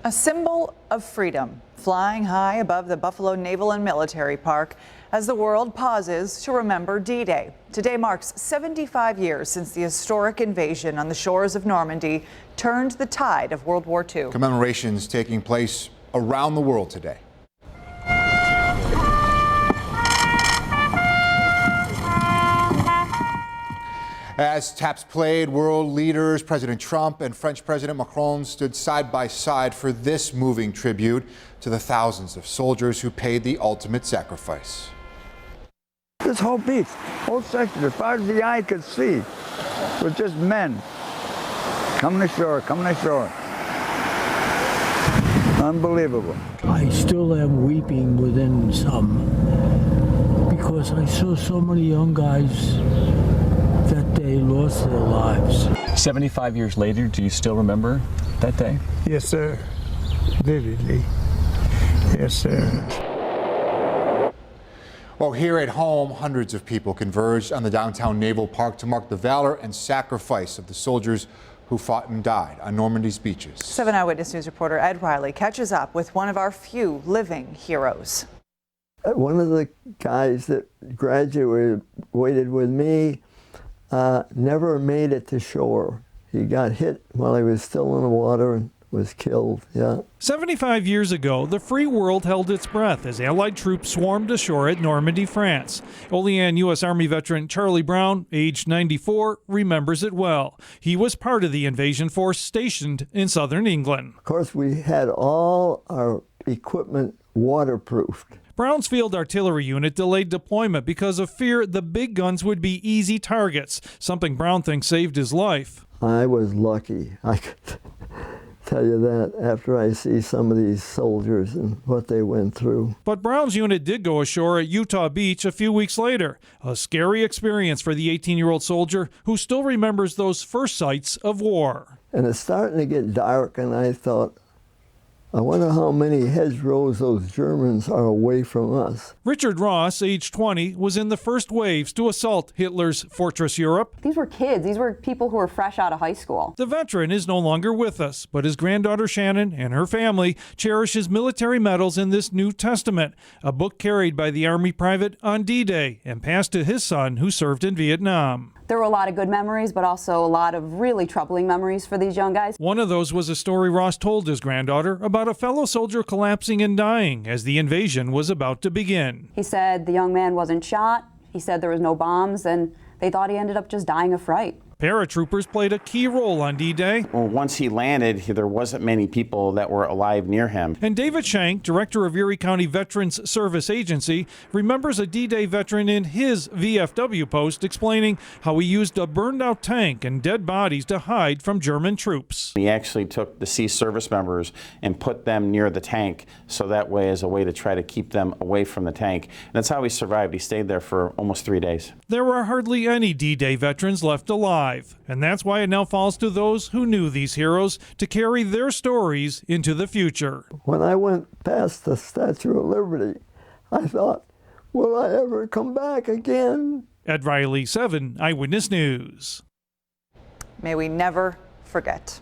A symbol of freedom, flying high above the Buffalo Naval and Military Park as the world pauses to remember D-Day. Today marks 75 years since the historic invasion on the shores of Normandy turned the tide of World War II. Commemorations taking place around the world today. As taps played, world leaders President Trump and French President Macron stood side by side for this moving tribute to the thousands of soldiers who paid the ultimate sacrifice. This whole beach, whole section, as far as the eye could see, was just men coming ashore, coming ashore. Unbelievable. I still am weeping within some because I saw so many young guys that day lost their lives. 75 years later, do you still remember that day? Yes, sir. Vividly. Yes, sir. Well, here at home, hundreds of people converged on the downtown Naval Park to mark the valor and sacrifice of the soldiers who fought and died on Normandy's beaches. 7 Eyewitness News reporter Ed Riley catches up with one of our few living heroes. One of the guys that graduated with me never made it to shore. He got hit while he was still in the water and was killed, 75 years ago, the free world held its breath as Allied troops swarmed ashore at Normandy, France. Olean U.S. Army veteran Charlie Brown, aged 94, remembers it well. He was part of the invasion force stationed in southern England. Of course, we had all our equipment waterproofed. Brown's Field Artillery Unit delayed deployment because of fear the big guns would be easy targets, something Brown thinks saved his life. I was lucky. I could tell you that after I see some of these soldiers and what they went through. But Brown's unit did go ashore at Utah Beach a few weeks later. A scary experience for the 18-year-old soldier who still remembers those first sights of war. And it's starting to get dark, and I thought, I wonder how many hedgerows those Germans are away from us. Richard Ross, age 20, was in the first waves to assault Hitler's Fortress Europe. These were kids. These were people who were fresh out of high school. The veteran is no longer with us, but his granddaughter Shannon and her family cherish his military medals in this New Testament, a book carried by the Army private on D-Day and passed to his son who served in Vietnam. There were a lot of good memories, but also a lot of really troubling memories for these young guys. One of those was a story Ross told his granddaughter about a fellow soldier collapsing and dying as the invasion was about to begin. He said the young man wasn't shot. He said there was no bombs, and they thought he ended up just dying of fright. Paratroopers played a key role on D-Day. Well, once he landed, there wasn't many people that were alive near him. And David Shank, director of Erie County Veterans Service Agency, remembers a D-Day veteran in his VFW post explaining how he used a burned-out tank and dead bodies to hide from German troops. He actually took deceased service members and put them near the tank, so that way as a way to try to keep them away from the tank. And that's how he survived. He stayed there for almost 3 days. There are hardly any D-Day veterans left alive. And that's why it now falls to those who knew these heroes to carry their stories into the future. When I went past the Statue of Liberty, I thought, will I ever come back again? Ed Riley, 7 Eyewitness News. May we never forget.